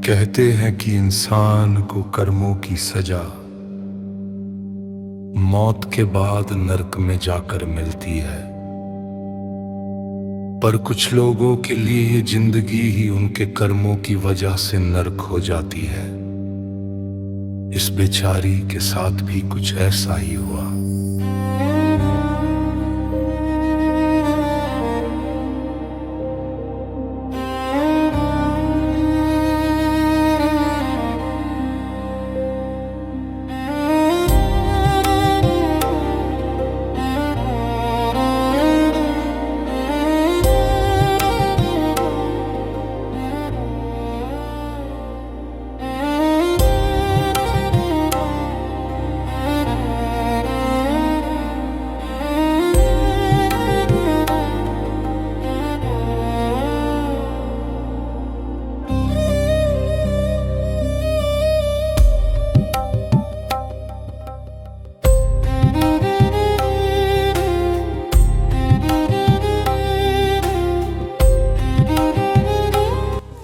कहते हैं कि इंसान को कर्मों की सजा मौत के बाद नरक में जाकर मिलती है, पर कुछ लोगों के लिए ये जिंदगी ही उनके कर्मों की वजह से नरक हो जाती है। इस बेचारी के साथ भी कुछ ऐसा ही हुआ।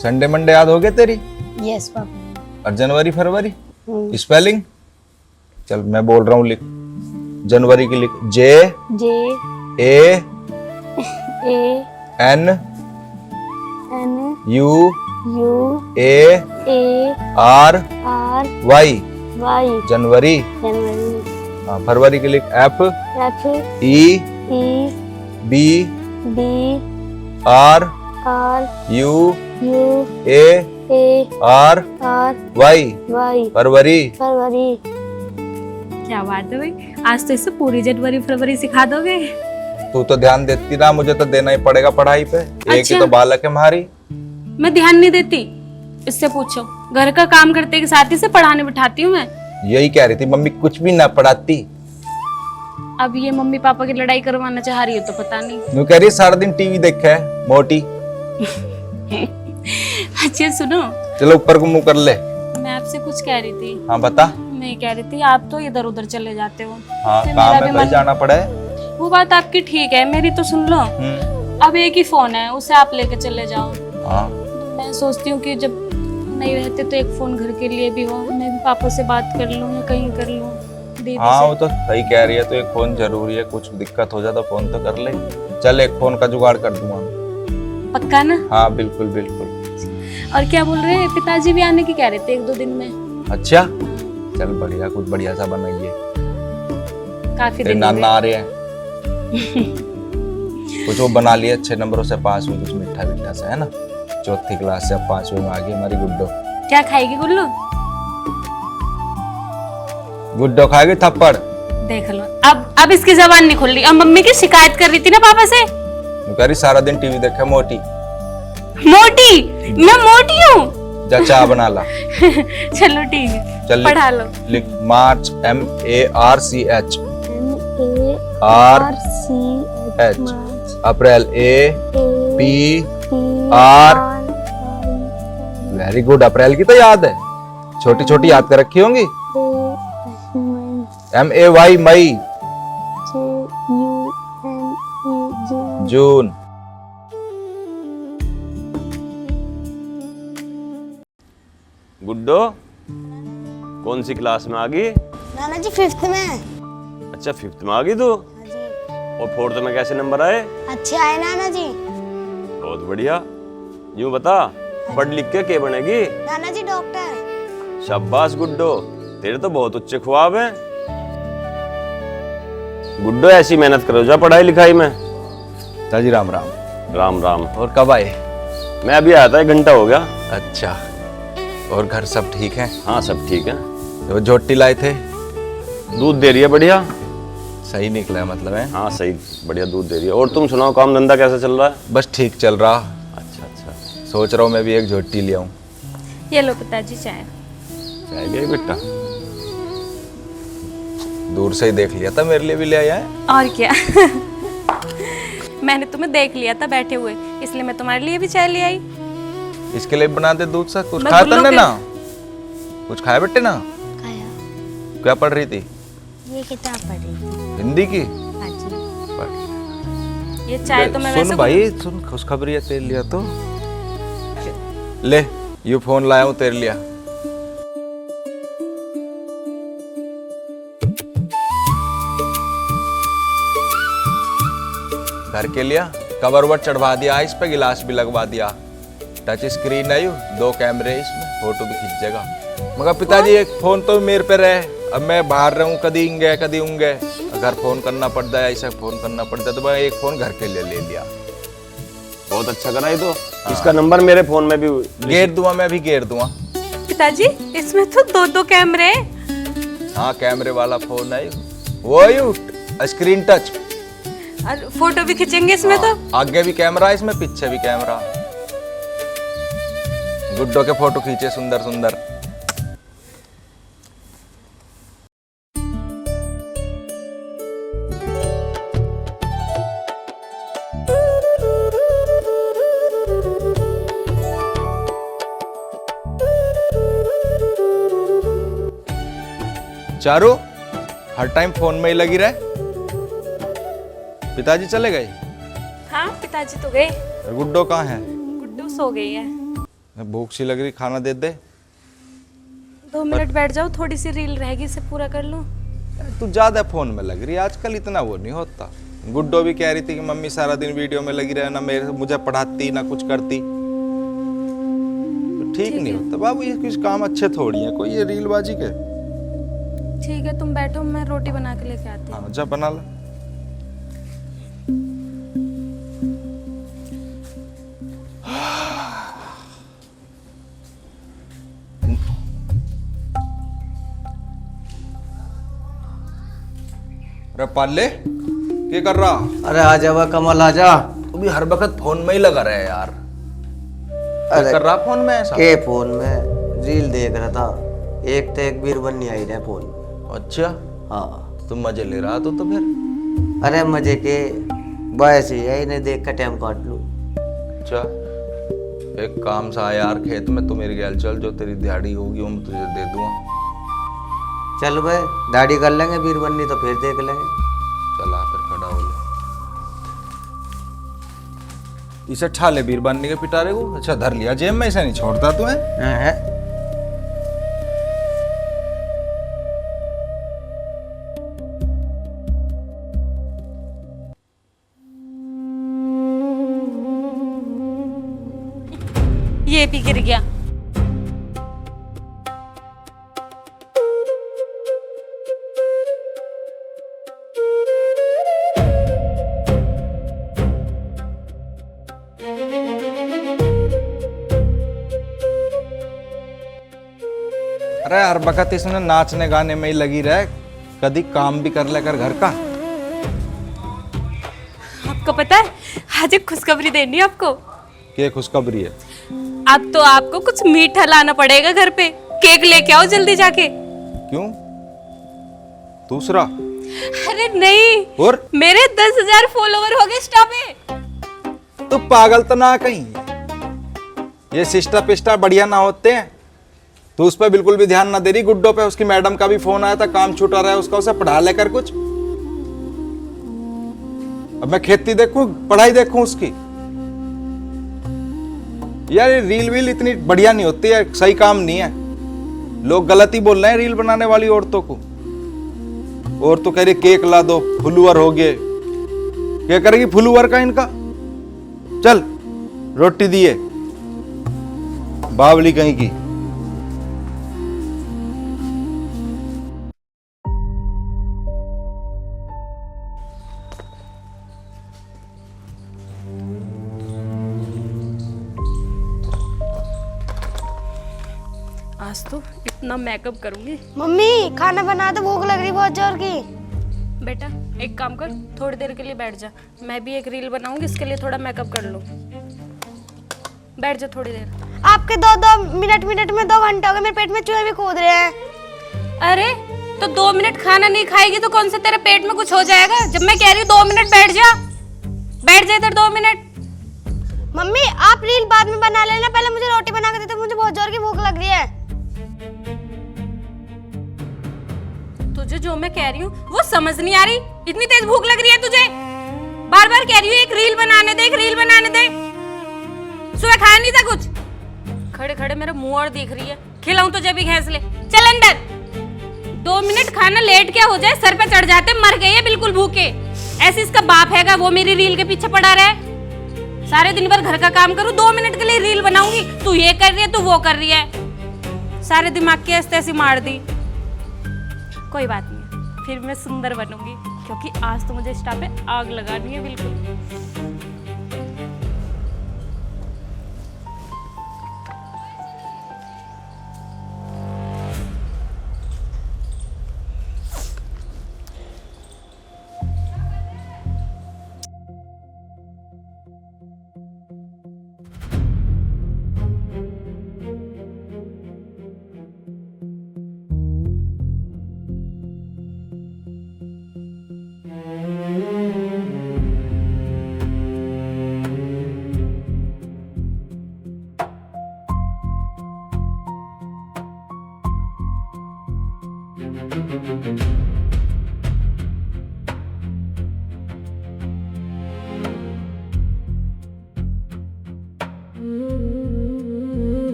संडे मंडे याद हो गए तेरी? Yes papa. और जनवरी फरवरी स्पेलिंग? चल मैं बोल रहा हूँ, लिख। जनवरी की लिख। J A N U A R Y जनवरी। हाँ, फरवरी की लिख। F E B R U A R Y फरवरी। क्या बात है भाई, आज तो इससे पूरी जनवरी फरवरी सिखा दोगे। तू तो ध्यान देती ना, मुझे तो देना ही पड़ेगा पढ़ाई पे। एक ही तो बालक है हमारी। मैं ध्यान नहीं देती, इससे पूछो। घर का काम करते के साथ ही से पढ़ाने बिठाती हूँ मैं। यही कह रही थी, मम्मी कुछ भी ना पढ़ाती। अब ये मम्मी पापा की लड़ाई करवाना चाह रही है तो पता नहीं। यूँ कह रही सारा दिन टीवी देखा है मोटी। अच्छा सुनो, चलो ऊपर को मुंह कर ले। मैं आपसे कुछ कह रही थी। हाँ बता। मैं कह रही थी आप तो इधर उधर चले जाते हो। हाँ तो काम मेरा में भी भाई मन- जाना पड़े। वो बात आपकी ठीक है, मेरी तो सुन लो। अब एक ही फोन है, उसे आप लेके चले जाओ। हाँ मैं सोचती हूँ कि जब नहीं रहते तो एक फोन घर के लिए भी हो, मैं भी पापा से बात कर लूँ या कहीं कर लूँ दीदी हाँ, से। वो तो सही कह रही है। तो एक फोन जरूरी है, कुछ दिक्कत हो जाए तो फोन तो कर ले। चल एक फोन का जुगाड़ कर दूंगा। पक्का ना? हाँ बिल्कुल बिल्कुल। और क्या बोल रहे हैं, पिताजी भी आने की कह रहे थे 1-2 दिन में। अच्छा चल बढ़िया, कुछ बढ़िया सा बनाइए। काफी तेरे दिन हो नाना आ रहे हैं। कुछ वो बना लिए, अच्छे नंबरों से पास हुई, कुछ मीठा मीठा सा है ना। 4th क्लास से अब 5वीं में आ गई हमारी गुड्डो। गए। क्या खाएगी गुल्लू? गुड्डो खाएगी थप्पड़। देख लो, अब इसकी जबान नहीं खुल रही। अब मम्मी की शिकायत कर रही थी ना पापा से। वो कह रही सारा दिन टीवी देखे मोटी। मोटी? मैं मोटी हूँ? जा चाय बना ला। चलो ठीक है, चल पढ़ा लो। लिख। मार्च MARCH अप्रैल APR। वेरी गुड, अप्रैल की तो याद है, छोटी छोटी याद कर रखी होंगी। MAY मई। जून। गुड्डो कौन सी क्लास में आ गई? नाना जी 5th में। अच्छा 5th में आ गई तू। और 4th में कैसे नंबर आए? अच्छे आए नाना जी। बहुत बढ़िया। यूं बता, पढ़ लिख के क्या बनेगी? नाना जी डॉक्टर। शाबाश गुड्डो, तेरे तो बहुत अच्छे ख्वाब हैं। गुड्डो ऐसी मेहनत करो जा पढ़ाई लिखाई में। जी राम राम। राम राम। और कब आए? मैं अभी आया था, 1 घंटा हो गया। अच्छा, और घर सब ठीक है? हाँ सब ठीक है। वो झोटी लाए थे, दूध दे रही है बढ़िया। सही निकला मतलब है? हाँ सही, बढ़िया दूध दे रही है। और तुम सुनाओ, काम धंधा कैसा चल रहा है? बस ठीक चल रहा। अच्छा अच्छा। सोच रहा हूँ मैं भी एक झोटी ले आऊं। ये लो पिताजी चाय। चाय ले बेटा। दूर से ही देख लिया था, मेरे लिए भी ले आया है। और क्या। मैंने तुम्हें देख लिया था बैठे हुए, इसलिए मैं तुम्हारे लिए भी चाय ले आई। इसके लिए बना दे दूध सा। कुछ मैं खाया गुल्लू तन्ने के- ना? कुछ खाया बेटे ना? खाया। क्या पढ़ रही थी? ये किताब पढ़ी। हिंदी की? हाँ जी। ये चाय तो मैं सुन वैसे भाई सुन, खुशखबरी है तेरे लिए तो। ले ये फोन लाया हूं तेरे लिए। घर के लिए कवर वर चढ़वा दिया, इस पे गिलास भी लगवा दिया, टच स्क्रीन है, 2 कैमरे इसमें, फोटो भी खींचेगा। मगर पिताजी एक फोन तो मेरे पे रहे, अब मैं बाहर रहूं, कदी इंगे कदी उंगे, घर फोन करना पड़ता है, ऐसा फोन करना पड़ता है, तो मैं एक फोन घर के लिए ले लिया। बहुत अच्छा करा ये तो। इसका नंबर मेरे फोन में भी गेर दूंगा, मैं भी गेर दूंगा। पिताजी इसमें तो 2 कैमरे हैं। हाँ कैमरे वाला फोन है वो, यू स्क्रीन टच, और फोटो भी खींचेंगे इसमें तो। आगे भी कैमरा है इसमें, पीछे भी कैमरा। गुड्डो के फोटो खींचे सुंदर सुंदर। चारू हर टाइम फोन में ही लगी रहे। पिताजी चले गए? हाँ पिताजी तो गए। और गुड्डो कहाँ है? गुड्डू सो गई है। भूख सी लग रही, खाना दे दे। 2 मिनट बैठ जाओ, थोड़ी सी रील रहेगी, इसे पूरा कर लूं। तू ज्यादा फोन में लग रही है आजकल, इतना वो नहीं होता। गुड्डो भी कह रही थी कि मम्मी सारा दिन वीडियो में लगी रहे, ना मुझे पढ़ाती ना कुछ करती, तो ठीक नहीं होता बाबू। ये कुछ काम अच्छे थोड़ी है कोई, ये रीलबाजी के। ठीक है तुम बैठो, मैं रोटी बना के लेके आती हूँ। हाँ जा बना लो। अरे पाले क्या कर रहा? अरे आ जा कमल, आ जा। तू भी हर वक्त फोन में ही लगा रहे यार। अरे कर रहा फोन में ऐसा? के फोन में रील देख रहा था, एक तो एक बीरबन्नी आई रहा फोन। अच्छा हाँ तुम मजे ले रहा तो फिर। अरे मजे के बस ही है, इन्हें देख कर टाइम काट लूं। अच्छा एक काम सा है यार, खेत में तू मेरी गैल चल, जो तेरी दिहाड़ी होगी वो मैं तुझे दे दूंगा। चल भाई दाढ़ी कर लेंगे, बीरबन्नी तो फिर देख लेंगे। चला फिर खड़ा हो ले, इसे ठा ले बीरबन्नी के पिटारे को। अच्छा धर लिया जेब में, इसे नहीं छोड़ता तू है? ये भी गिर गया। अरे हर वक्त इसने नाचने गाने में ही लगी रहे, कभी काम भी कर लेकर घर का। आपको पता है आज एक खुशखबरी देनी है आपको। क्या खुशखबरी है? अब तो आपको कुछ मीठा लाना पड़ेगा घर पे, केक लेके आओ जल्दी जाके। क्यों? दूसरा? अरे नहीं, और मेरे 10,000 फॉलोवर हो गए इंस्टा पे। तू पागल तो ना कहीं, ये सिस्टा पिस्टा बढ़िया ना होते हैं। तू उस पर बिल्कुल भी ध्यान ना दे रही। गुड्डो पे उसकी मैडम का भी फोन आया था, काम छूटा रहा है उसका, उसे पढ़ा लेकर कुछ। अब मैं खेती देखूं पढ़ाई देखूं उसकी? यार ये रील वील इतनी बढ़िया नहीं होती है, सही काम नहीं है। लोग गलत ही बोल रहे हैं रील बनाने वाली औरतों को। और तो कह रही केक ला दो, फुलवर हो गए। क्या करेगी फुलवर का इनका? चल रोटी दिए, बावली कहीं की। आज तो इतना मेकअप करूंगी। मम्मी खाना बना दो, भूख लग रही बहुत जोर की। बेटा एक काम कर, थोड़ी देर के लिए बैठ जा, मैं भी एक रील बनाऊंगी, इसके लिए थोड़ा मेकअप कर लो। बैठ जा थोड़ी देर। आपके 2-2 मिनट में 2 घंटे हो गए, मेरे पेट में चूहे भी कूद रहे हैं। अरे तो 2 मिनट खाना नहीं खाएगी तो कौन सा तेरे पेट में कुछ हो जाएगा? जब मैं कह रही हूँ 2 मिनट बैठ जा, बैठ जा इधर 2 मिनट। मम्मी आप रील बाद में बना लेना, पहले मुझे रोटी बना के दे दो, मुझे बहुत जोर की भूख लग रही है। तुझे जो मैं कह रही हूँ वो समझ नहीं आ रही? इतनी तेज भूख लग रही है तुझे? बार बार कह रही हूँ एक रील बनाने दे, एक रील बनाने दे। सुबह खाया नहीं था कुछ? खड़े खड़े मेरा मुंह और देख रही है। खिलाऊं तो जब भी घैस ले। चल अंदर। 2 मिनट खाना लेट क्या हो जाए सर पे चढ़ जाते, मर गए है बिल्कुल भूखे। ऐसे इसका बाप हैगा वो मेरी रील के पीछे पड़ा रहे। सारे दिन भर घर का काम करूं, 2 मिनट के लिए रील बनाऊंगी, तू ये कर रही है तू वो कर रही है। सारे दिमाग की ऐसे ऐसी मार दी। कोई बात नहीं, फिर मैं सुंदर बनूंगी, क्योंकि आज तो मुझे इंस्टा पे आग लगानी है बिल्कुल।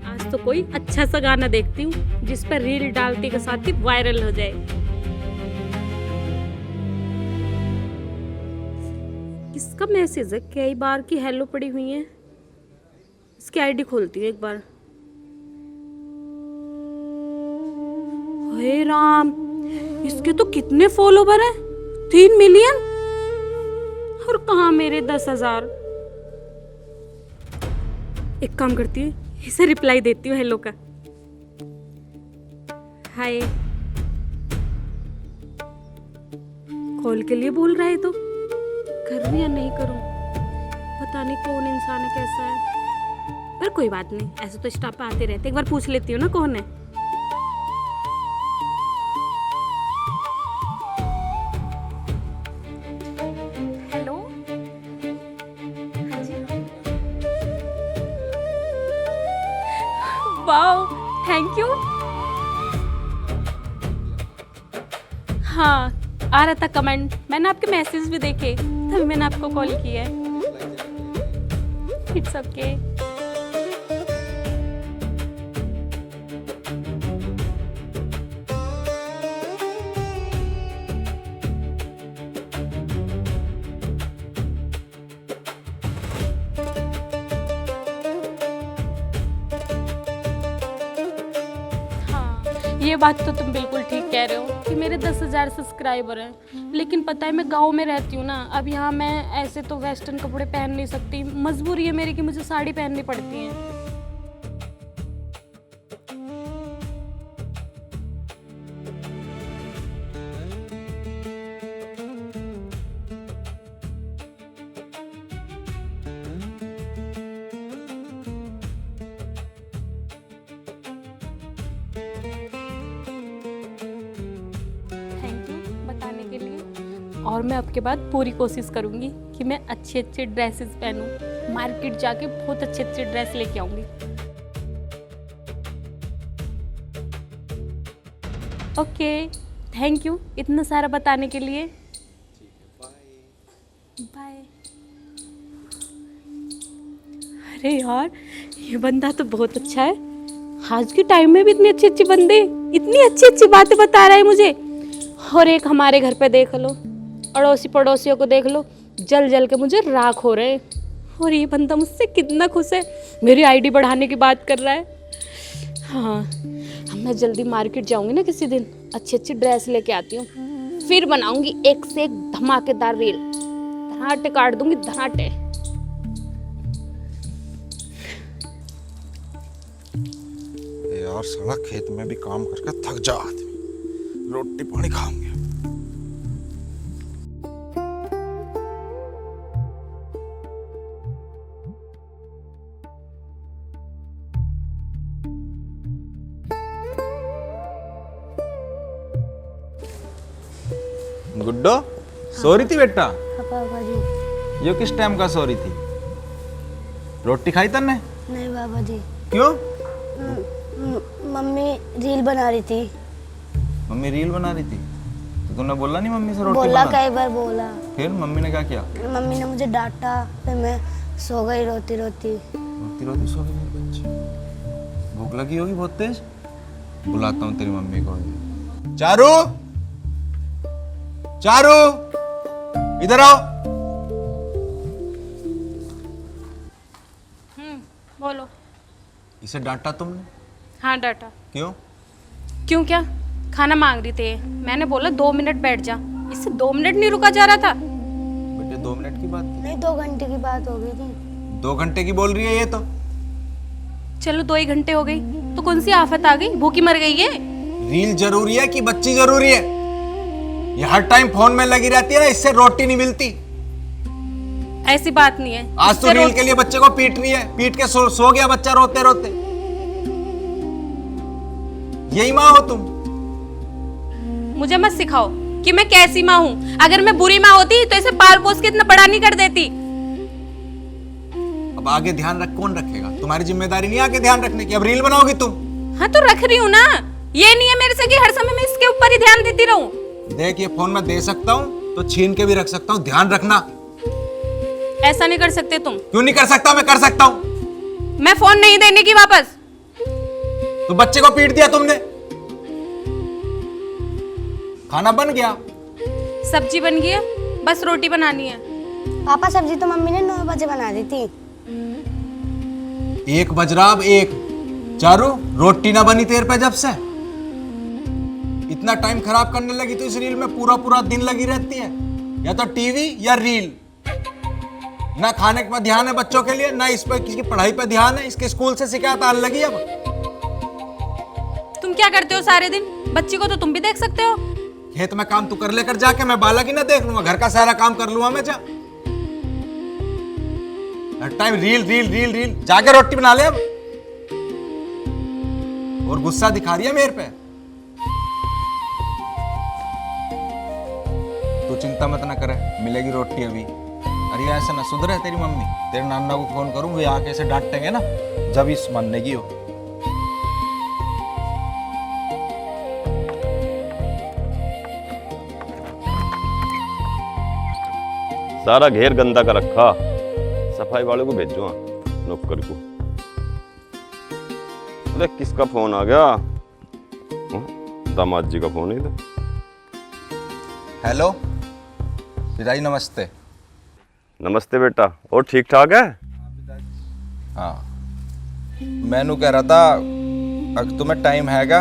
आज तो कोई अच्छा सा गाना देखती हूँ जिस पर रील डालते के साथ ही वायरल हो जाए। किसका मैसेज है? कई बार की हेलो पड़ी हुई है। इसकी आईडी खोलती हूँ एक बार। हे राम, इसके तो कितने फॉलोवर हैं? 3 मिलियन। और कहाँ मेरे 10,000। एक काम करती हूँ, इसे रिप्लाई देती हूँ हेलो का। हाय। कॉल के लिए बोल रहा है तो करूँ या नहीं करूँ, पता नहीं कौन इंसान है, कैसा है। पर कोई बात नहीं, ऐसे तो स्टाफ पे आते रहते, एक बार पूछ लेती हूँ ना कौन है। हेलो। हाँ जी। Wow, thank you. हाँ, आ रहा था कमेंट, मैंने आपके मैसेज भी देखे तभी मैंने आपको कॉल किया है। It's okay. ये बात तो तुम बिल्कुल ठीक कह रहे हो कि मेरे 10,000 सब्सक्राइबर हैं, लेकिन पता है मैं गांव में रहती हूँ ना। अब यहाँ मैं ऐसे तो वेस्टर्न कपड़े पहन नहीं सकती, मजबूरी है मेरी कि मुझे साड़ी पहननी पड़ती है। और मैं अब के बाद पूरी कोशिश करूंगी कि मैं अच्छे अच्छे ड्रेसेस पहनूं, मार्केट जाके बहुत अच्छे अच्छे ड्रेस लेके आऊंगी। ओके, थैंक यू इतना सारा बताने के लिए। बाय। अरे यार, ये बंदा तो बहुत अच्छा है। आज के टाइम में भी इतने अच्छे अच्छे बंदे इतनी अच्छी अच्छी बातें बता रहे हैं मुझे। और एक हमारे घर पे देख लो, अड़ोसी पड़ोसियों को देख लो, जल जल के मुझे राख हो रहे हैं। और ये बंदा मुझसे कितना खुश है, मेरी आईडी बढ़ाने की बात कर रहा है। हाँ, मैं जल्दी मार्केट जाऊंगी ना किसी दिन, अच्छी अच्छी ड्रेस लेके आती हूँ, फिर बनाऊंगी एक से एक धमाकेदार रील, धनाटे काट दूंगी धनाटे। यार साला खेत में भी काम करके थक जा आदमी, रोटी पानी खाऊंगे। गुड्डो, सो रही थी बेटा? पापा जी। ये किस टाइम का सो रही थी? रोटी खाई तन्ने? नहीं बाबा जी। क्यों? मम्मी रील बना रही थी। मम्मी रील बना रही थी तो तुमने बोला नहीं मम्मी से रोटी बोला, बना? कई बार बोला। फिर मम्मी ने क्या किया? मम्मी ने मुझे डांटा, फिर मैं सो गई रोती रोती। रोती रोती सो गई मेरी बच्ची। भूख लगी होगी बहुत तेज। बुलाता हूँ तेरी मम्मी को। चारू, चारू, इधर आओ। बोलो। इसे डांटा तुमने? हाँ डाटा। क्यों? क्यों क्या? खाना मांग रही थी, मैंने बोला 2 मिनट बैठ जा, इससे 2 मिनट नहीं रुका जा रहा था। बेटे 2 मिनट की बात थी। नहीं 2 घंटे की बात हो गई थी। 2 घंटे की बोल रही है ये तो। चलो 2 ही घंटे हो गई तो कौन सी आफत आ गई, भूखी मर गई है। रील जरूरी है कि बच्ची जरूरी है? ये हर टाइम फोन में लगी रहती है ना, इससे रोटी नहीं मिलती। ऐसी बात नहीं है। आज तो रील के लिए बच्चे को पीट रही है, पीट के सो गया बच्चा रोते रोते। यही माँ हो तुम? मुझे मत सिखाओ कि मैं कैसी माँ हूँ। अगर मैं बुरी माँ होती तो इसे पाल पोस के इतना बड़ा नहीं कर देती। अब आगे ध्यान कौन रखेगा? तुम्हारी जिम्मेदारी नहीं आगे ध्यान रखने की। अब रील बनाओगी तुम? हाँ तो रख रही हूँ ना। ये नहीं है मेरे से कि हर समय मैं इसके ऊपर ही ध्यान देती रहूं। देख ये फोन मैं दे सकता हूँ तो छीन के भी रख सकता हूँ, ध्यान रखना। ऐसा नहीं कर सकते तुम। क्यों नहीं कर सकता? मैं कर सकता हूँ। मैं फोन नहीं देने की वापस। तो बच्चे को पीट दिया तुमने। खाना बन गया? सब्जी बन गई है, बस रोटी बनानी है। पापा सब्जी तो मम्मी ने 9 बजे बना दी थी। 1 बज रहा। अब 1। चारू, रोटी ना बनी तेरे पे जब से? इतना टाइम खराब करने लगी तो इस रील में पूरा पूरा दिन लगी रहती है। या तो टीवी या रील। ना खाने पर ध्यान है बच्चों के लिए, ना इस पर किसी की पढ़ाई पर ध्यान है। इसके स्कूल से शिकायत आने लगी अब। तुम क्या करते हो सारे दिन? बच्ची को तो तुम भी देख सकते हो। खेत में काम तू कर लेकर जाके, मैं बालक ही ना देख लूंगा? घर का सारा काम कर लूंगा मैं। जा हर time reel reel reel reel. जाके रोटी बना ले अब। और गुस्सा दिखा रही है मेरे पे। तू चिंता मत ना करे, मिलेगी रोटी अभी। अरे ऐसा ना सुधरे तेरी मम्मी। तेरे नाना को फोन करूं, वे आके ऐसे डांटेंगे ना, जब इस मानने की हो। सारा घेर गंदा कर रखा। सफाई वाले को भेजो, नौकर को। अरे किसका फोन आ गया? दामाद जी का फोन है। तो हेलो पिताजी, नमस्ते। नमस्ते बेटा, और ठीक ठाक है? हाँ, मैनू कह रहा था अगर तुम्हें टाइम हैगा?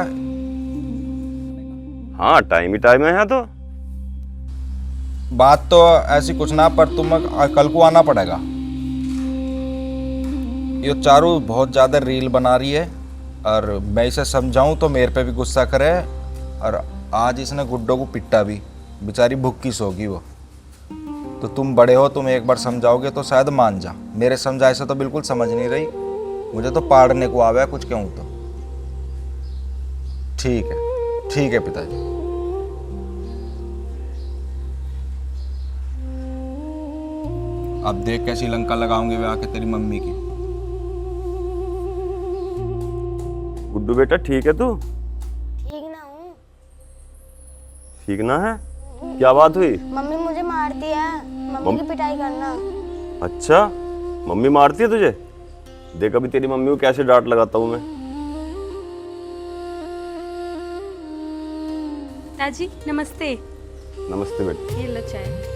हाँ टाइम ही टाइम है तो। बात तो ऐसी कुछ ना, पर तुम्हें कल को आना पड़ेगा। ये चारू बहुत ज़्यादा रील बना रही है और मैं इसे समझाऊं तो मेरे पे भी गुस्सा करे। और आज इसने गुड्डो को पिट्टा भी, बेचारी भूखी सोगी वो। तो तुम बड़े हो, तुम एक बार समझाओगे तो शायद मान जा। मेरे समझाए से तो बिल्कुल समझ नहीं रही। मुझे तो पाड़ने को आवे कुछ कहूँ तो। ठीक है पिताजी। अब देख कैसी लंका लगाऊंगे वे आके तेरी मम्मी की। गुड्डू बेटा ठीक है तू? ठीक ना हूँ। ठीक ना है? क्या बात हुई? मम्मी मुझे मारती है, मम्मी की पिटाई करना। अच्छा, मम्मी मारती है तुझे? देख अभी तेरी मम्मी को कैसे डांट लगाता हूँ मैं। ताजी नमस्ते। नमस्ते बेटा। ये लो चाय।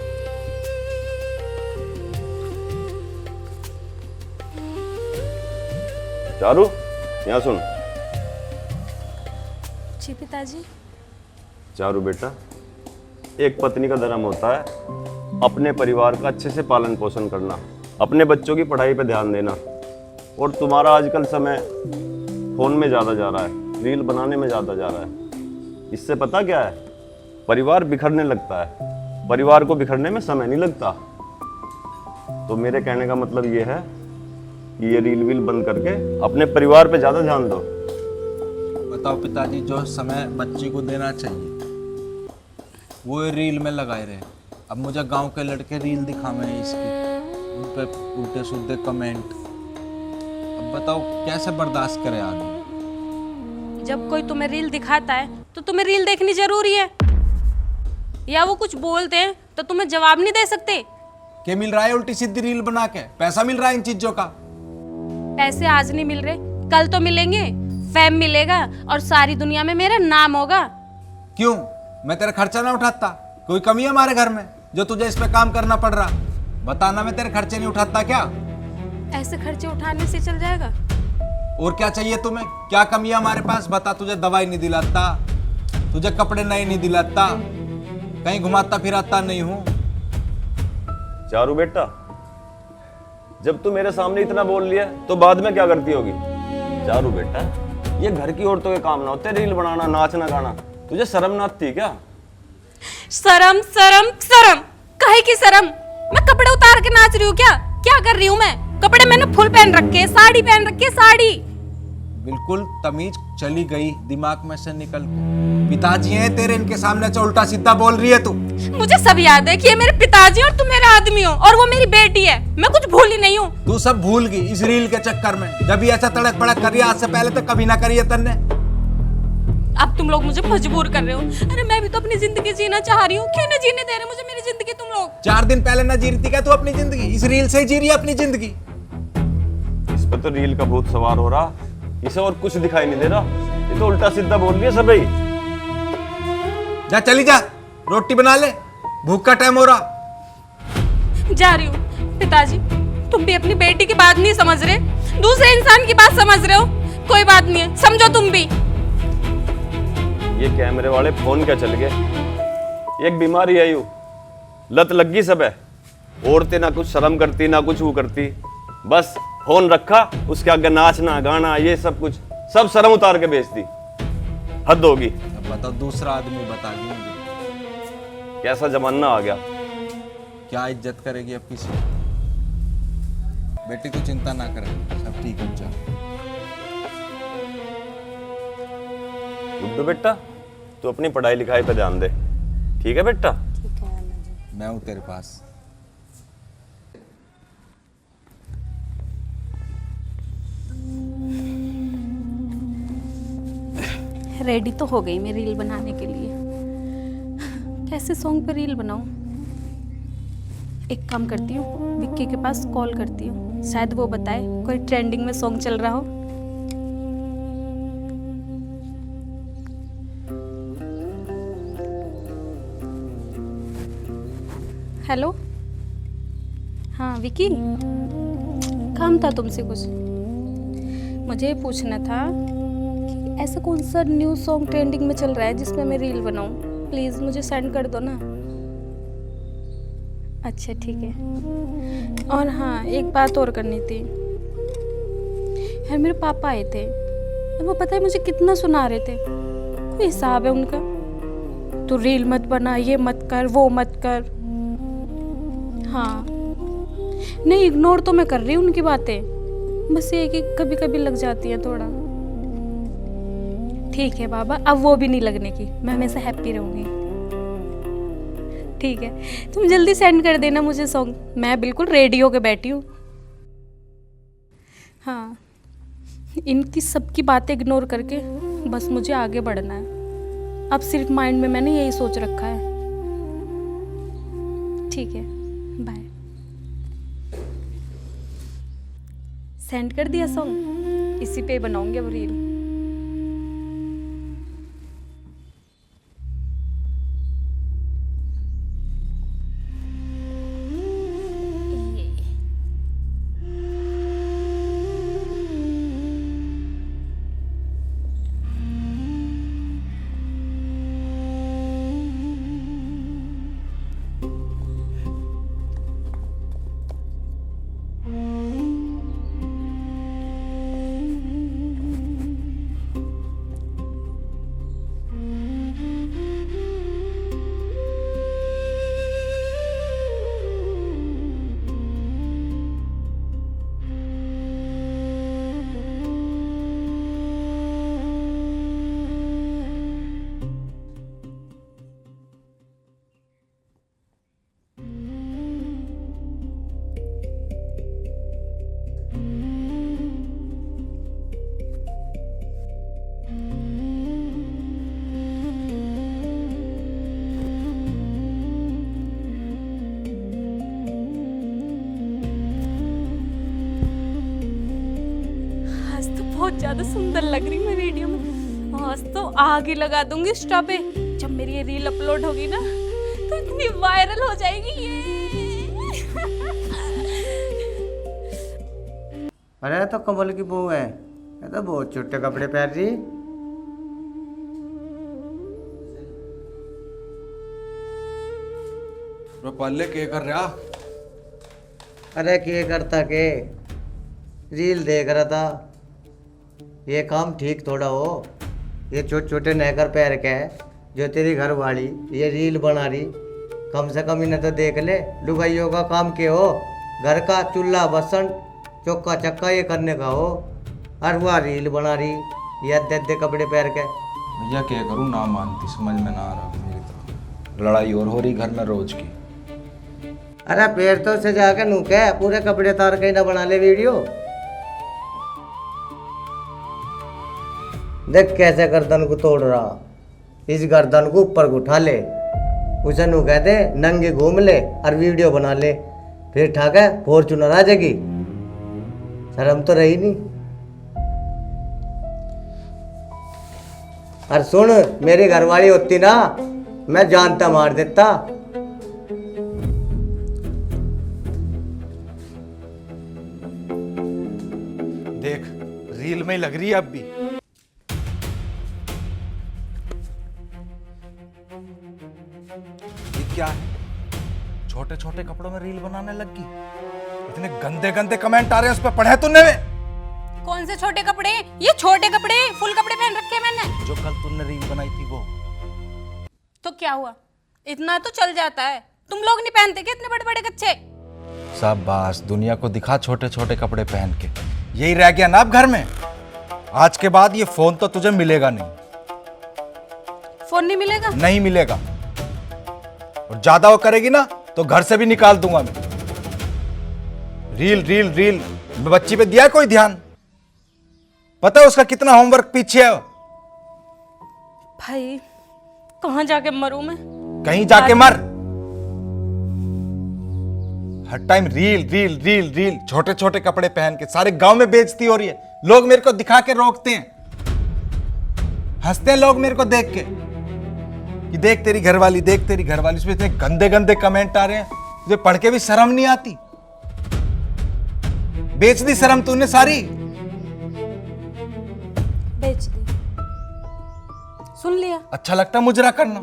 चारू यहाँ सुन। जी पिताजी। चारू बेटा, एक पत्नी का धर्म होता है अपने परिवार का अच्छे से पालन पोषण करना, अपने बच्चों की पढ़ाई पे ध्यान देना। और तुम्हारा आजकल समय फोन में ज़्यादा जा रहा है, रील बनाने में ज़्यादा जा रहा है। इससे पता क्या है, परिवार बिखरने लगता है। परिवार को बिखरने में समय नहीं लगता। तो मेरे कहने का मतलब ये है कि ये रील वील बंद करके अपने परिवार पे ज़्यादा ध्यान दो। बताओ पिताजी, जो समय बच्ची को देना चाहिए वो रील में लगाए रहे। अब मुझे गांव के लड़के रील दिखावे इसकी, उन पे उल्टे सीधे कमेंट। अब बताओ कैसे बर्दाश्त करे आदमी? जब कोई तुम्हें रील दिखाता है तो तुम्हें रील देखनी जरूरी है, या वो कुछ बोलते हैं तो तुम्हें जवाब नहीं दे सकते? क्या मिल रहा है उल्टी सीधी रील बना के? पैसा मिल रहा है इन चीजों का? पैसे आज नहीं मिल रहे, कल तो मिलेंगे। फेम मिलेगा और सारी दुनिया में मेरा नाम होगा। क्यों? मैं तेरा खर्चा ना उठाता? कोई कमी है हमारे घर में जो तुझे इस पे काम करना पड़ रहा? बताना, मैं तेरे खर्चे नहीं उठाता क्या? ऐसे खर्चे उठाने से चल जाएगा? और क्या चाहिए तुम्हें? क्या कमी है हमारे पास? बता। तुझे दवाई नहीं दिलाता, तुझे कपड़े नए नहीं दिलाता, कहीं घुमाता फिराता नहीं हूं। चारू बेटा, जब तू मेरे सामने इतना बोल लिया तो बाद में क्या करती होगी? चारू बेटा, ये घर की औरतों के काम ना होते रील बनाना, नाचना, गाना। तुझे शर्म ना आती क्या? शर्म शर्म शर्म, काहे की शर्म? मैं कपड़े उतार के नाच रही हूँ क्या? क्या कर रही हूँ मैं? कपड़े मैंने फुल पहन रखे, साड़ी पहन रखी है, साड़ी। बिल्कुल तमीज चली गई दिमाग में से निकल के। पिताजी हैं तेरे, इनके सामने से उल्टा सीधा बोल रही है तू। मुझे सब याद है कि ये मेरे पिताजी और तुम मेरे आदमी हो और वो मेरी बेटी है। मैं कुछ भूली नहीं हूँ। तू सब भूल गई इस रील के चक्कर में। जब भी ऐसा तड़क भड़क करिए, आज से पहले तो कभी ना करिए तन्ने। अब तुम लोग मुझे मजबूर कर रहे हो। अरे मैं भी तो अपनी जिंदगी जीना चाह रही हूँ, क्यों नहीं जीने दे रहे मुझे मेरी जिंदगी तुम लोग? 4 दिन पहले ना जी रही थी क्या तू अपनी जिंदगी? इस रील से ही जी रही है अपनी जिंदगी। इस पे तो रील का भूत सवार हो रहा, इसे और कुछ दिखाई नहीं दे रहा। ये तो उल्टा सीधा बोल रही है सब ही। जा चली जा, रोटी बना ले, भूख का टाइम हो रहा। जा रही हूँ। पिताजी, तुम भी अपनी बेटी की बात नहीं समझ रहे, दूसरे इंसान की बात समझ रहे हो। कोई बात नहीं है, समझो तुम भी। ये कैमरे वाले फोन क्या चल गए? एक बीमारी है यू, लत लग गई सब है। औरतें ना कुछ शर्म करती, ना कुछ वो करती, बस फोन रखा, उसके आगे नाचना गाना ये सब कुछ, सब शर्म उतार के बेचती। हद होगी। अब बताओ, दूसरा आदमी बता दी मुझे, कैसा जमाना आ गया। क्या इज्जत करेगी अब किसी? बेटी तू चिंता ना करे, सब ठीक हो जाए। गुड्डू बेटा, तू अपनी पढ़ाई लिखाई पे ध्यान दे, ठीक है बेटा? मैं हूं तेरे पास। रेडी तो हो गई मैं रील बनाने के लिए। कैसे सॉन्ग पे रील बनाऊं? एक काम करती हूँ, विक्की के पास कॉल करती हूँ, शायद वो बताए कोई ट्रेंडिंग में सॉन्ग चल रहा हो। हेलो, हाँ विक्की, काम था तुमसे कुछ। मुझे ये पूछना था कि ऐसा कौन सा न्यू सॉन्ग ट्रेंडिंग में चल रहा है जिसमें मैं रील बनाऊं? प्लीज़ मुझे सेंड कर दो ना। अच्छा ठीक है। और हाँ, एक बात और करनी थी यार, मेरे पापा आए थे और वो पता है मुझे कितना सुना रहे थे। कोई हिसाब है उनका? तू रील मत बना, ये मत कर, वो मत कर। हाँ नहीं, इग्नोर तो मैं कर रही हूँ उनकी बातें, बस ये कि कभी कभी लग जाती है थोड़ा। ठीक है बाबा, अब वो भी नहीं लगने की, मैं हमेशा हैप्पी रहूँगी। ठीक है, तुम जल्दी सेंड कर देना मुझे सॉन्ग, मैं बिल्कुल रेडी होके बैठी हूँ। हाँ, इनकी सबकी बातें इग्नोर करके बस मुझे आगे बढ़ना है। अब सिर्फ माइंड में मैंने यही सोच रखा है। ठीक है, बाय। सेंड कर दिया सॉन्ग, इसी पे बनाऊंगी अब रील। ज्यादा सुंदर लग रही मैं वीडियो में। आज तो आग ही लगा दूंगी इंस्टा पे। जब मेरी ये रील अपलोड होगी ना तो इतनी वायरल हो जाएगी ये। अरे तो कमल की बहू है, ये तो बहुत छोटे कपड़े पहन रही। पल्ले के कर रहा? अरे के करता के, रील देख रहा था। ये काम ठीक थोड़ा हो। ये छोटे छोटे नहकर पैर के है जो तेरी घर वाली ये रील बना रही। कम से कम इन्हें तो देख ले, लुगाइयों का काम के हो। घर का चूल्हा बर्तन चौका चक्का ये करने का हो, और वह रील बना रही ये अद्धे कपड़े पहन के। भैया क्या करूँ, ना मानती, समझ में ना आ रहा मेरी तो। लड़ाई और हो रही घर में रोज की। अरे पैर तो से जाके नूके पूरे कपड़े तार के ना बना ले वीडियो। देख कैसे गर्दन को तोड़ रहा, इस गर्दन को ऊपर उठा ले, उसे नू कहते नंगे घूम ले और वीडियो बना ले, फिर ठाके फॉर्चूनर आ जाएगी। शर्म तो रही नहीं। और सुन, मेरी घरवाली होती ना मैं जानता मार देता। देख रील में ही लग रही है अब भी। ये क्या है, छोटे छोटे कपड़ों में रील बनाने लग गई। इतने गंदे गंदे कमेंट आ रहे हैं उस पर, पढ़े तूने? कौन से छोटे कपड़े? ये छोटे कपड़े, फुल कपड़े पहन रखे हैं मैंने। जो कल तूने रील बनाई थी वो। तो क्या हुआ, इतना तो चल जाता है। तुम लोग नहीं पहनते क्या इतने बड़े बड़े कच्चे? शाबाश, दुनिया को दिखा छोटे छोटे कपड़े पहन के। यही रह गया ना अब घर में। आज के बाद ये फोन तो तुझे मिलेगा नहीं। फोन नहीं मिलेगा? नहीं मिलेगा, और ज्यादा वो करेगी ना तो घर से भी निकाल दूंगा मैं। रील रील रील, बच्ची पे दिया है कोई ध्यान? पता है उसका कितना होमवर्क पीछे है? भाई कहाँ जाके मरूं मैं? कहीं जाके मर। हर time reel reel reel reel, छोटे छोटे कपड़े पहन के सारे गांव में बेइज्जती हो रही है। लोग मेरे को दिखा के रोकते हैं, हंसते हैं लोग मेरे को देख के कि देख तेरी घरवाली, देख तेरी घरवाली। इसमें इतने गंदे गंदे कमेंट आ रहे हैं, तुझे पढ़ के भी शर्म नहीं आती? बेच दी शर्म तूने सारी। बेच दी, सुन लिया। अच्छा लगता है मुजरा करना?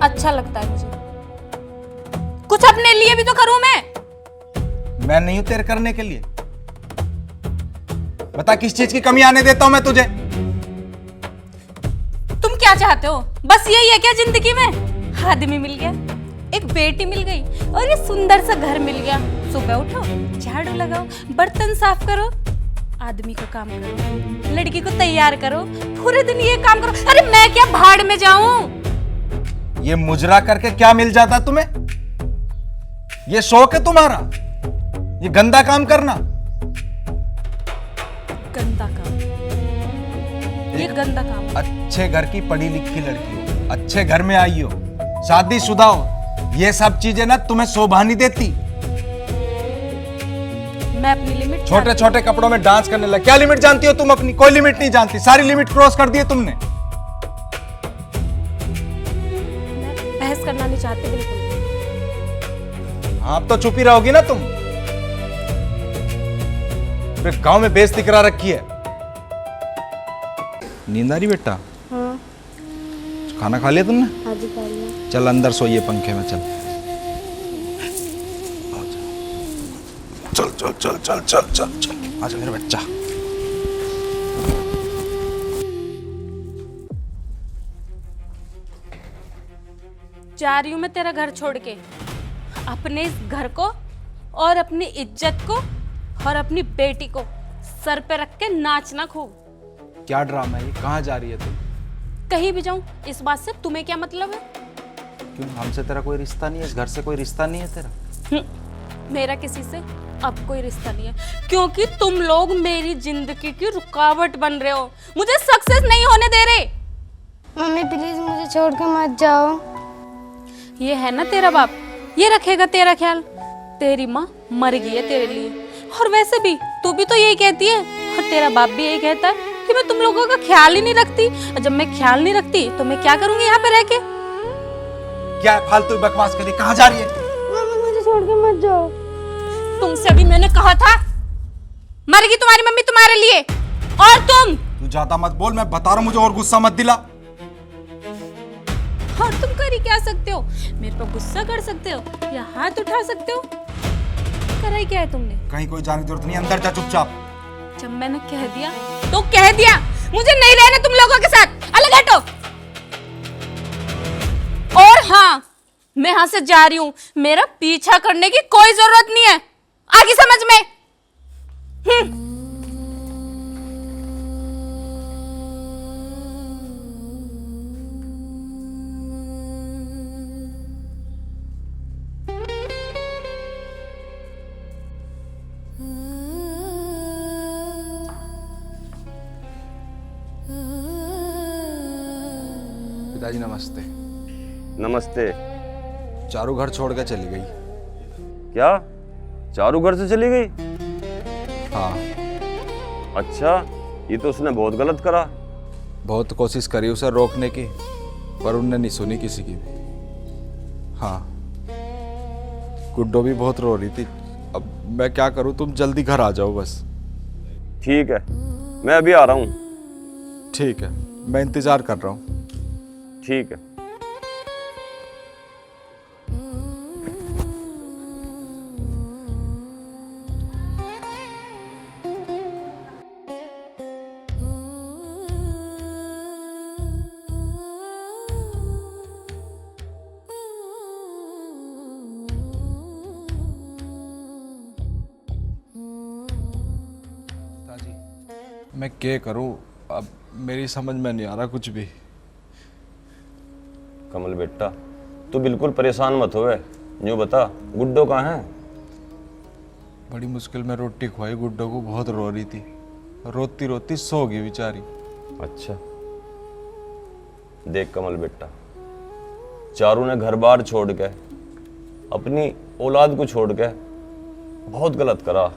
अच्छा लगता है मुझे, कुछ अपने लिए भी तो करूं मैं नहीं हूं तेरे करने के लिए। बता किस चीज की कमी आने देता हूं मैं तुझे? तुम क्या चाहते हो? बस यही है क्या जिंदगी में? आदमी मिल गया, एक बेटी मिल गई और ये सुंदर सा घर मिल गया। सुबह उठो, झाड़ू लगाओ, बर्तन साफ करो, आदमी का काम करो, लड़की को तैयार करो, पूरे दिन ये काम करो। अरे मैं क्या भाड़ में जाऊं? ये मुजरा करके क्या मिल जाता तुम्हें? ये शौक है तुम्हारा, ये गंदा काम करना? गंदा काम, ये गंदा काम। अच्छे घर की पढ़ी लिखी लड़की हो, अच्छे घर में आई हो, शादीशुदा हो, ये सब चीजें ना तुम्हें शोभा नहीं देती। मैं अपनी लिमिट, छोटे छोटे कपड़ों में डांस करने लग। क्या लिमिट जानती हो तुम अपनी? कोई लिमिट नहीं जानती, सारी लिमिट क्रॉस कर दी है तुमने। बहस करना नहीं चाहते बिल्कुल। हाँ, अब तो चुप ही रहोगी ना तुम? फिर गांव में बेइज्जती करा रखी है। नींद आ रही बेटा? हाँ। खाना खा लिया तुमने? हाँ जी खा लिया। चल अंदर सोइए पंखे में। चल चल चल चल चल चल चल चल, आजा मेरा बच्चा। जा रही हूं मैं तेरा घर छोड़ के, अपने इस घर को और अपनी इज्जत को और अपनी बेटी को सर पे रख के नाचना खूब। क्या ड्रामा है ये? कहाँ जा रही है तुम? कहीं भी जाऊं, इस बात से तुम्हें क्या मतलब है? क्यों, हमसे तेरा कोई रिश्ता नहीं है? इस घर से कोई रिश्ता नहीं है तेरा? मेरा किसी से अब कोई रिश्ता नहीं है, क्योंकि तुम लोग मेरी जिंदगी की रुकावट बन रहे हो, मुझे सक्सेस नहीं होने दे रहे। मम्मी प्लीज मुझे छोड़ के मत जाओ। ये है ना तेरा बाप, ये रखेगा तेरा ख्याल। तेरी माँ मर गई है तेरे लिए, और वैसे भी तू भी तो यही कहती है और तेरा बाप भी यही कहता है कि मैं तुम लोगों का ख्याल ही नहीं रखती। और जब मैं ख्याल नहीं रखती तो मैं क्या करूंगी यहाँ पे रह के? क्या है फालतू बकवास कर रही, कहाँ जा रही है? मम्मी मुझे छोड़ के मत जाओ। तुमसे भी मैंने कहा था मरेगी तुम्हारी मम्मी तुम्हारे लिए। और तुम तू ज्यादा मत बोल, मैं बता रहा हूँ, मुझे और गुस्सा मत दिला। और तुम कर ही क्या सकते हो? मेरे पर गुस्सा कर सकते हो या हाथ उठा सकते हो? करा ही क्या है तुमने? कहीं कोई जाने की जरूरत नहीं, अंदर जा चुपचाप। जब मैंने कह दिया तो कह दिया, मुझे नहीं रहना तुम लोगों के साथ, अलग हटो। और हाँ, मैं यहां से जा रही हूं, मेरा पीछा करने की कोई जरूरत नहीं है, आगे समझ में। पिताजी नमस्ते। नमस्ते। चारू घर छोड़ के चली गई। क्या चारू घर से चली गई? हाँ, अच्छा, ये तो उसने बहुत गलत करा। बहुत कोशिश करी उसे रोकने की, पर उनने नहीं सुनी किसी की भी। हाँ, गुड्डो भी बहुत रो रही थी। अब मैं क्या करूं, तुम जल्दी घर आ जाओ बस। ठीक है, मैं अभी आ रहा हूँ। ठीक है, मैं इंतजार कर रहा हूँ। ठीक है। मैं क्या करूं, अब मेरी समझ में नहीं आ रहा कुछ भी। कमल बेटा, तू बिल्कुल परेशान मत होवे। यूं बता, गुड्डो कहाँ है? बड़ी मुश्किल में रोटी खुआई गुड्डो को, बहुत रो रही थी, रोती रोती सो गई बेचारी। अच्छा, देख कमल बेटा, चारू ने घर बार छोड़ के, अपनी औलाद को छोड़ के बहुत गलत करा।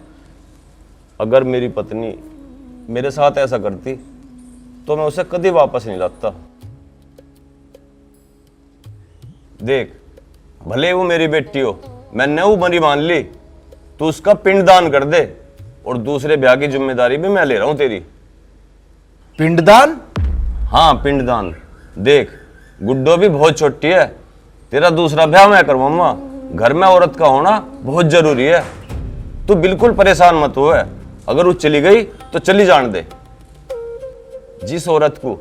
अगर मेरी पत्नी मेरे साथ ऐसा करती तो मैं उसे कभी वापस नहीं लाता। देख, भले वो मेरी बेटी हो, मैंने वो मरी मान ली, तू उसका पिंडदान कर दे, और दूसरे ब्याह की जिम्मेदारी भी मैं ले रहा हूं तेरी। पिंडदान? हाँ, पिंडदान। देख, गुड्डो भी बहुत छोटी है, तेरा दूसरा ब्याह मैं करवाऊंगा। घर में औरत का होना बहुत जरूरी है। तू बिल्कुल परेशान मत हो, अगर वो चली गई तो चली जान दे। जिस औरत को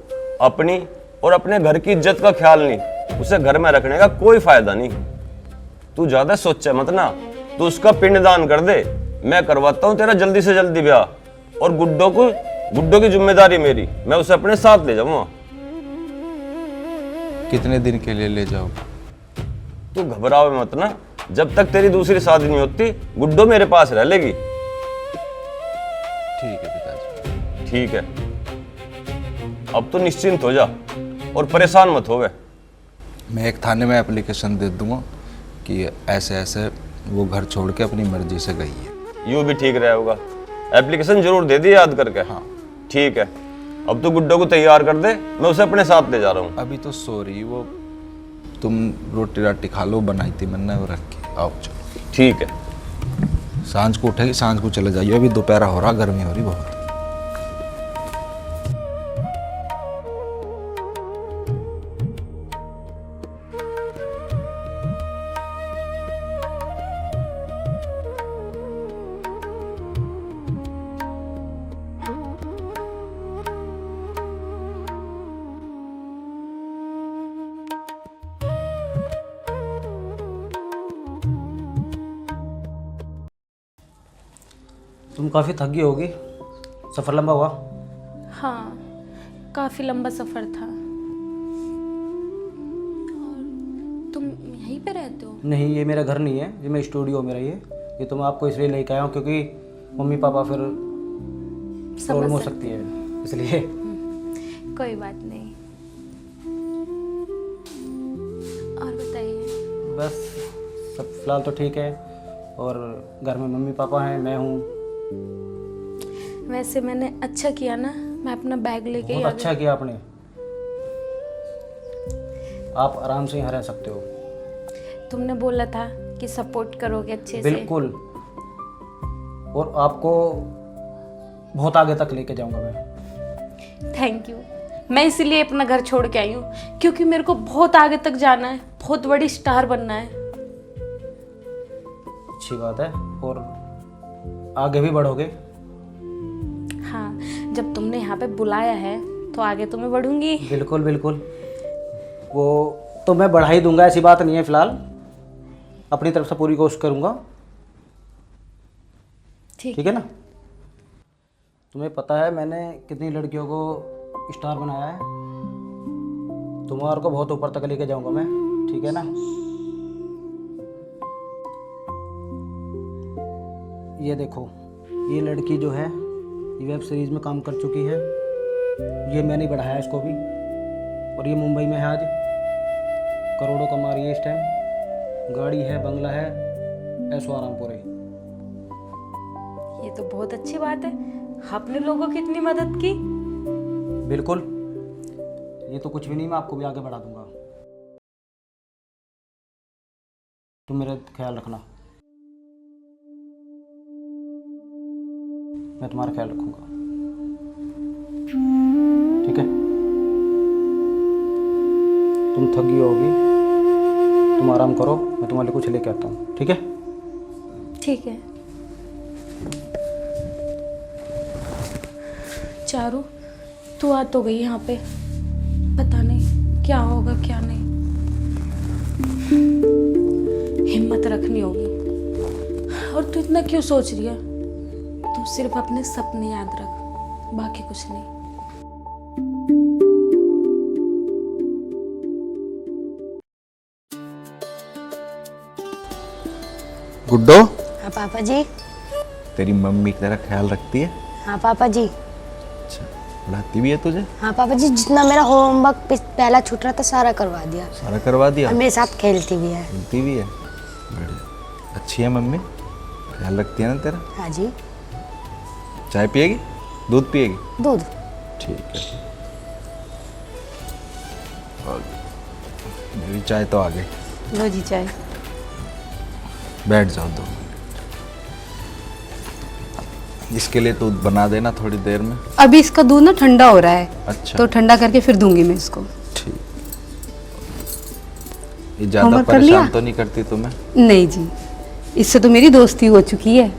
अपनी और अपने घर की इज्जत का ख्याल नहीं, उसे घर में रखने का कोई फायदा नहीं। तू ज्यादा सोचे मत ना, तू उसका पिंडदान कर दे, मैं करवाता हूं तेरा जल्दी से जल्दी ब्याह। और गुड्डो की जिम्मेदारी मेरी, मैं उसे अपने साथ ले जाऊंगा। कितने दिन के लिए ले जाओ? तू घबराओ मत ना, जब तक तेरी दूसरी शादी नहीं होती गुड्डो मेरे पास रह लेगी। ठीक है पिताजी। ठीक है, अब तो निश्चिंत हो जा और परेशान मत होवे। मैं एक थाने में एप्लीकेशन दे दूंगा कि ऐसे ऐसे वो घर छोड़ के अपनी मर्जी से गई है। यूं भी ठीक रहेगा। एप्लीकेशन जरूर दे दी याद करके। हाँ ठीक है, अब तो गुड्डो को तैयार कर दे, मैं उसे अपने साथ ले जा रहा हूँ। अभी तो सॉरी, वो तुम रोटी राटी खा लो, बनाई थी मैंने वो रख के। आओ चलो। ठीक है। सांझ को उठेगी, सांझ को चले जाइए, अभी दोपहर हो रहा, गर्मी हो रही बहुत। तुम काफ़ी थक गई होगी, सफ़र लंबा हुआ। हाँ, काफी लंबा सफर था। और तुम यहीं पे रहते हो? नहीं, ये मेरा घर नहीं है, ये मेरा स्टूडियो मेरा। ये तो मैं आपको इसलिए लेके आया हूँ क्योंकि मम्मी पापा फिर प्रॉब्लम हो सकती है, इसलिए। कोई बात नहीं। और बताइए। बस सब फिलहाल तो ठीक है, और घर में मम्मी पापा हैं, मैं हूँ, वैसे मैंने अच्छा किया ना, मैं अपना बैग लेके ही बहुत आ अच्छा किया आपने। आप आराम से यहाँ रह सकते हो। गई। तुमने बोला था कि सपोर्ट करोगे अच्छे से। बिल्कुल, और आपको बहुत आगे तक लेके जाऊंगा मैं। Thank you. मैं इसीलिए अपना घर छोड़ के आई हूँ, क्योंकि मेरे को बहुत आगे तक जाना है, बहुत बड़ी स्टार बनना है। अच्छी बात है, और आगे भी बढ़ोगे। हाँ, जब तुमने यहाँ पे बुलाया है तो आगे तो मैं बढ़ूंगी। बिल्कुल बिल्कुल, वो तो मैं बढ़ा ही दूंगा, ऐसी बात नहीं है। फिलहाल अपनी तरफ से पूरी कोशिश करूंगा। ठीक है ना। तुम्हें पता है मैंने कितनी लड़कियों को स्टार बनाया है। तुम्हारे को बहुत ऊपर तक लेके जाऊंगा मैं, ठीक है ना। ये देखो, ये लड़की जो है ये वेब सीरीज में काम कर चुकी है। ये मैंने ही बढ़ाया इसको भी, और ये मुंबई में है आज, करोड़ों कमा रही है इस टाइम। गाड़ी है, बंगला है, ऐशो आराम पूरे। ये तो बहुत अच्छी बात है, आपने लोगों की इतनी मदद की। बिल्कुल, ये तो कुछ भी नहीं, मैं आपको भी आगे बढ़ा दूंगा। तुम मेरा ख्याल रखना, मैं तुम्हारा ख्याल रखूंगा, ठीक है। तुम थकी होगी, तुम आराम करो, मैं तुम्हारे लिए कुछ लेके आता हूँ, ठीक है। ठीक है। चारू, तू आ तो गई यहाँ पे, पता नहीं क्या होगा क्या नहीं। हिम्मत रखनी होगी। और तू इतना क्यों सोच रही है? तू सिर्फ अपने सपने याद रख, बाकी कुछ नहीं। गुड्डो, हाँ पापा जी। तेरी मम्मी तेरा ख्याल रखती है? हाँ पापा जी। अच्छा, पढ़ाती भी है तुझे? हाँ पापा जी, जितना मेरा होमवर्क पहला छूट रहा था सारा करवा दिया। सारा करवा दिया? और मेरे साथ खेलती भी है। खेलती भी है? बढ़िया। अच्छी है मम्मी, ख्याल रखती है ना तेरा? हाँ जी। चाय पिएगी, दूध पिएगी? दूध। ठीक है। और मेरी चाय तो आ गई। लो जी चाय। बैठ जाओ 2 मिनट। इसके लिए दूध बना देना थोड़ी देर में। अभी इसका दूध ना ठंडा हो रहा है। अच्छा, तो ठंडा करके फिर दूंगी मैं इसको। ठीक। ये ज़्यादा होमवर्क कर लिया? परेशान तो नहीं करती तुम्हें? नहीं जी, इससे तो मेरी दोस्ती हो चुकी है।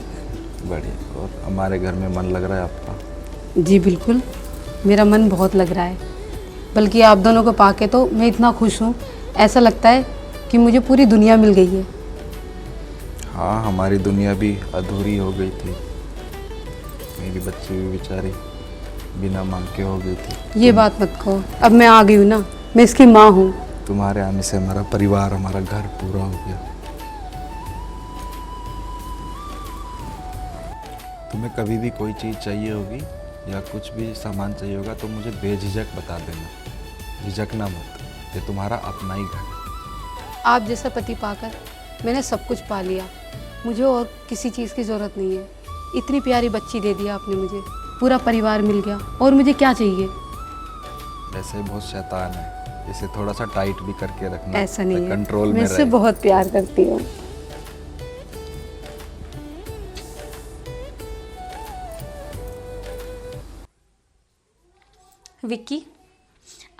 बढ़िया। और हमारे घर में मन लग रहा है आपका? जी बिल्कुल, मेरा मन बहुत लग रहा है। बल्कि आप दोनों को पाके तो मैं इतना खुश हूँ, ऐसा लगता है कि मुझे पूरी दुनिया मिल गई है। हाँ, हमारी दुनिया भी अधूरी हो गई थी। मेरी बच्ची भी बेचारी बिना मांग के हो गई थी। ये बात मत कहो, अब मैं आ गई हूँ ना, मैं इसकी माँ हूँ। तुम्हारे आने से हमारा परिवार, हमारा घर पूरा हो गया। तुम्हें कभी भी कोई चीज़ चाहिए होगी या कुछ भी सामान चाहिए होगा तो मुझे बेझिझक बता देना, झिझकना मत। ये तुम्हारा अपना ही घर है। आप जैसा पति पाकर मैंने सब कुछ पा लिया, मुझे और किसी चीज़ की ज़रूरत नहीं है। इतनी प्यारी बच्ची दे दिया आपने मुझे, पूरा परिवार मिल गया, और मुझे क्या चाहिए। वैसे बहुत शैतान है, इसे थोड़ा सा टाइट भी करके रखना। ऐसा नहीं है, कंट्रोल मैं में इससे रहे। बहुत प्यार करती हूँ। विक्की,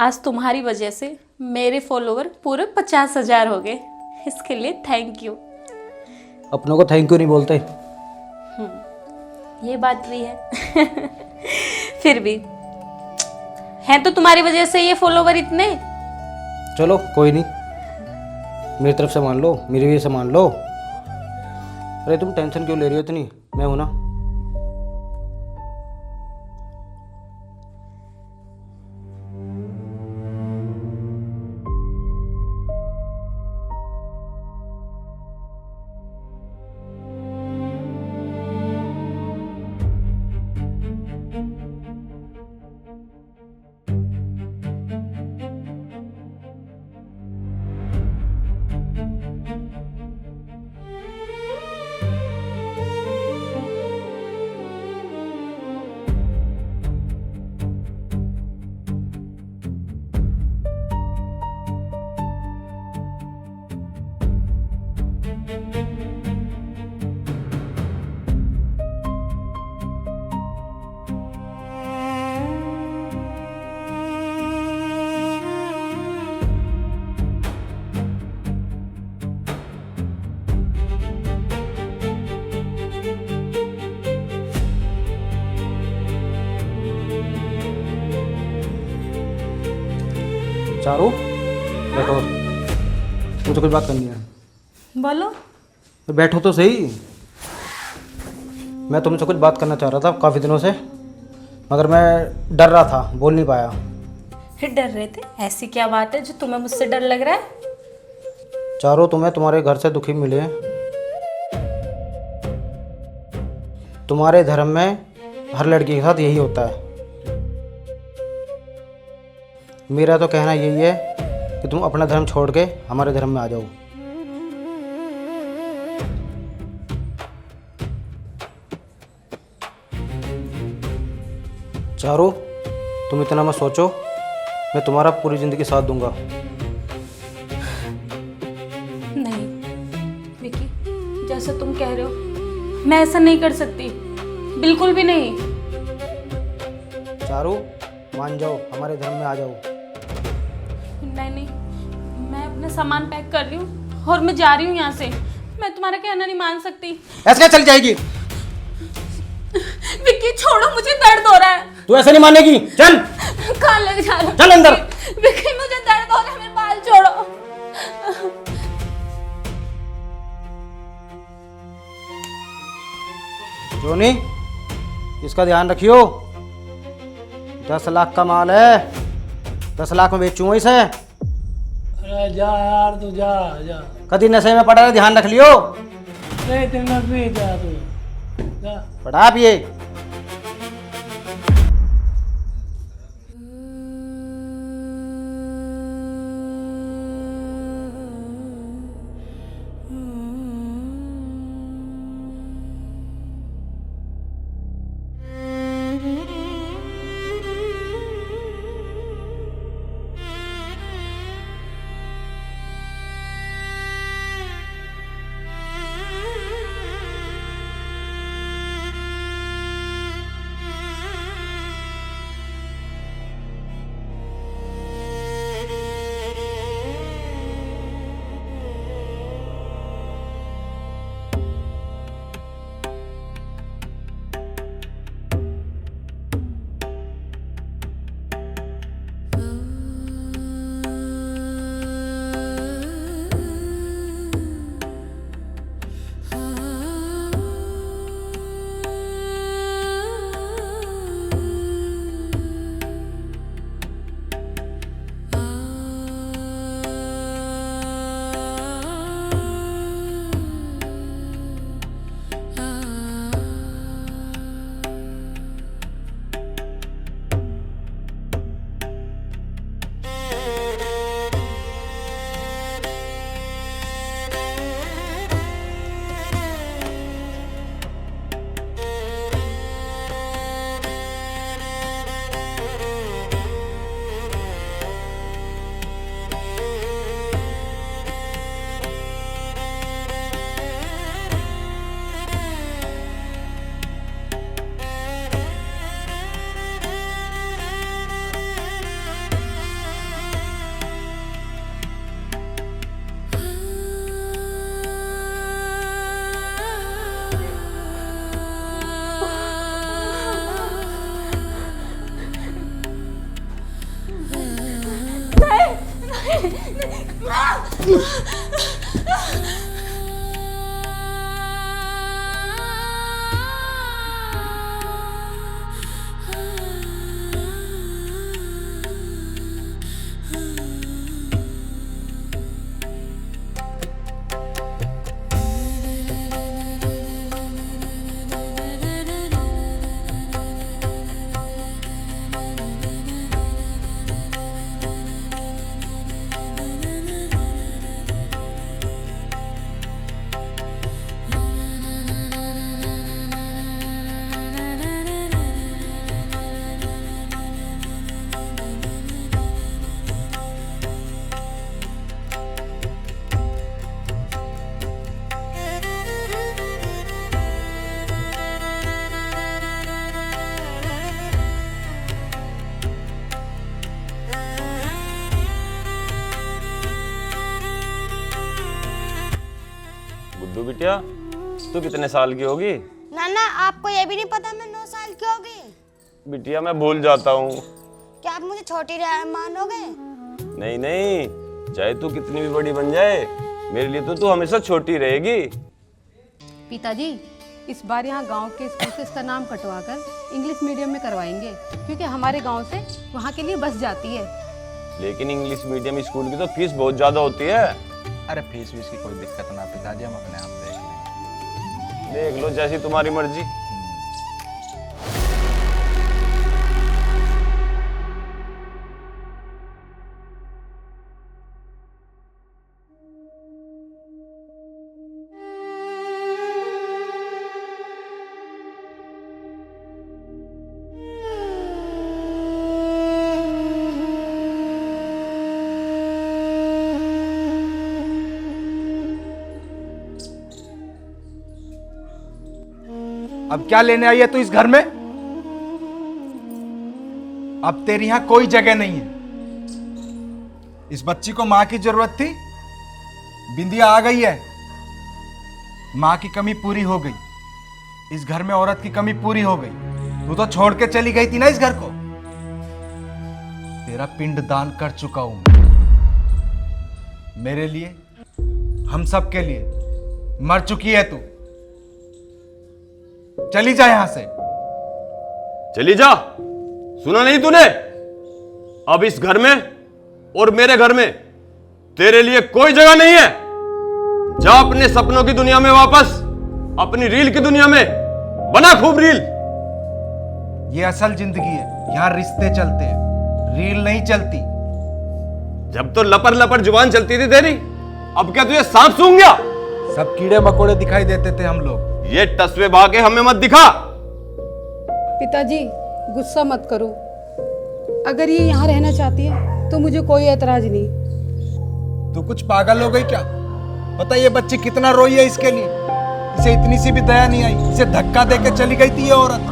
आज तुम्हारी वजह से मेरे फॉलोवर पूरे 50,000 हो गए। इसके लिए थैंक यू। अपनों को थैंक यू नहीं बोलते। ये बात भी है। फिर भी हैं तो तुम्हारी वजह से ये फॉलोवर इतने। चलो कोई नहीं, मेरी तरफ से मान लो, मेरी वजह से मान लो। अरे तुम टेंशन क्यों ले रही हो इतनी, मैं हूं ना। चारू बैठो, मुझे कुछ बात करनी है। बोलो। तो बैठो तो सही। मैं तुमसे कुछ बात करना चाह रहा था काफ़ी दिनों से, मगर मैं डर रहा था, बोल नहीं पाया। फिर डर रहे थे? ऐसी क्या बात है जो तुम्हें मुझसे डर लग रहा है? चारों तुम्हें तुम्हारे घर से दुखी मिले। तुम्हारे धर्म में हर लड़की के साथ यही होता है। मेरा तो कहना यही है कि तुम अपना धर्म छोड़ के हमारे धर्म में आ जाओ। चारों तुम इतना मत सोचो, मैं तुम्हारा पूरी ज़िंदगी साथ दूंगा। नहीं विकी, जैसा तुम कह रहे हो मैं ऐसा नहीं कर सकती, बिल्कुल भी नहीं। चारू मान जाओ, हमारे धर्म में आ जाओ। नहीं, मैं अपना सामान पैक कर रही हूँ और मैं जा रही हूँ यहाँ से। मैं तुम्हारा कहना नहीं मान सकती। ऐसे क्या चल जाएगी? विक्की छोड़ो, मुझे दर्द हो रहा है। तू ऐसे नहीं मानेगी, चल। कहाँ ले जा रहे हो? चल अंदर। विक्की मुझे दर्द हो रहा है, मेरे बाल छोड़ो। जोनी, इसका ध्यान रखियो। 10 लाख का माल है, 10 लाख में बेचूंगा इसे। अरे जा यार, तू जा जा। कभी नशे में पड़ा है, ध्यान रख लियो। नहीं तेरे भी जा तू जा। पड़ा पिए। गुड्डू बिटिया, तू कितने साल की होगी? नाना आपको ये भी नहीं पता मैं 9 साल की होगी? बिटिया मैं भूल जाता हूँ। क्या आप मुझे छोटी मानोगे? नहीं नहीं, चाहे तू कितनी भी बड़ी बन जाए, मेरे लिए तो तू हमेशा छोटी रहेगी। पिताजी, इस बार यहाँ गांव के स्कूल से इसका नाम कटवाकर इंग्लिश मीडियम में करवाएंगे, क्योंकि हमारे गांव से वहाँ के लिए बस जाती है। लेकिन इंग्लिश मीडियम स्कूल की तो फीस बहुत ज्यादा होती है। अरे फीस वीस की कोई दिक्कत ना पिताजी, हम अपने आप देख लेंगे। देख लो, जैसी तुम्हारी मर्जी। अब क्या लेने आई है तू इस घर में? अब तेरी यहां कोई जगह नहीं है। इस बच्ची को मां की जरूरत थी, बिंदिया आ गई है। मां की कमी पूरी हो गई, इस घर में औरत की कमी पूरी हो गई। तू तो छोड़ के चली गई थी ना इस घर को। तेरा पिंड दान कर चुका हूं मैं। मेरे लिए, हम सब के लिए मर चुकी है तू। चली जा यहां से। चली जा, सुना नहीं तूने? अब इस घर में और मेरे घर में तेरे लिए कोई जगह नहीं है। जा अपने सपनों की दुनिया में वापस, अपनी रील की दुनिया में बना खूब रील। ये असल जिंदगी है, यहां रिश्ते चलते हैं, रील नहीं चलती। जब तो लपर लपर जुबान चलती थी तेरी, अब क्या तुझे सांप सूंघ गया? सब कीड़े मकोड़े दिखाई देते थे हम लोग। ये टसवे भागे हमें मत दिखा। पिताजी, गुस्सा मत करो। अगर ये यहाँ रहना चाहती है तो मुझे कोई ऐतराज नहीं। तू कुछ पागल हो गई क्या? पता ये बच्ची कितना रोई है इसके लिए। इसे इतनी सी भी दया नहीं आई, इसे धक्का देके चली गई थी ये औरत।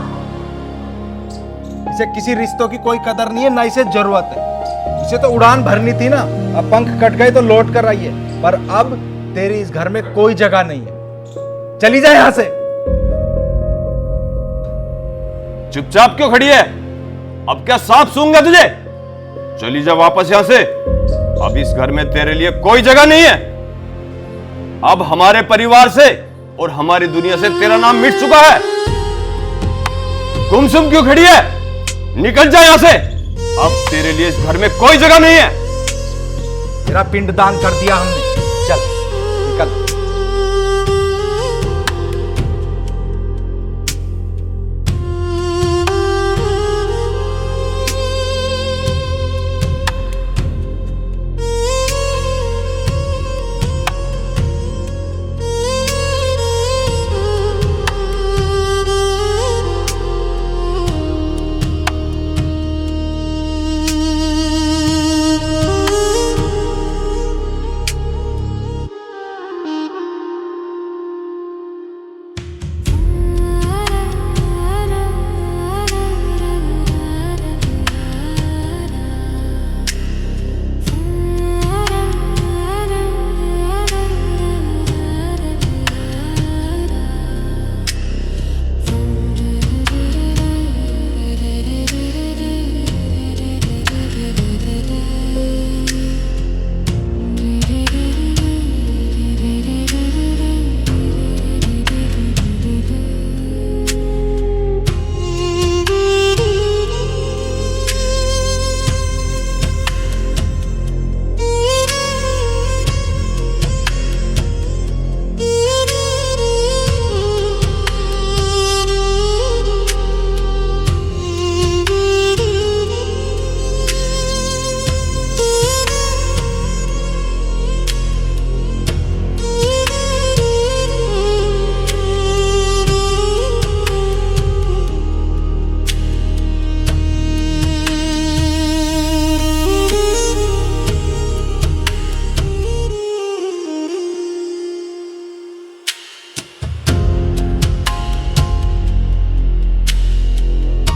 इसे किसी रिश्तों की कोई कदर नहीं है, ना इसे जरूरत है। इसे तो उड़ान भरनी थी ना, अब पंख कट गए तो लौट कर आई है। पर अब तेरी इस घर में कोई जगह नहीं है। चली जा यहां से। चुपचाप क्यों खड़ी है? अब क्या सांप सूंघा तुझे? चली जा वापस यहां से। अब इस घर में तेरे लिए कोई जगह नहीं है। अब हमारे परिवार से और हमारी दुनिया से तेरा नाम मिट चुका है। गुमसुम क्यों खड़ी है? निकल जा यहां से। अब तेरे लिए इस घर में कोई जगह नहीं है। तेरा पिंड दान कर दिया हमने।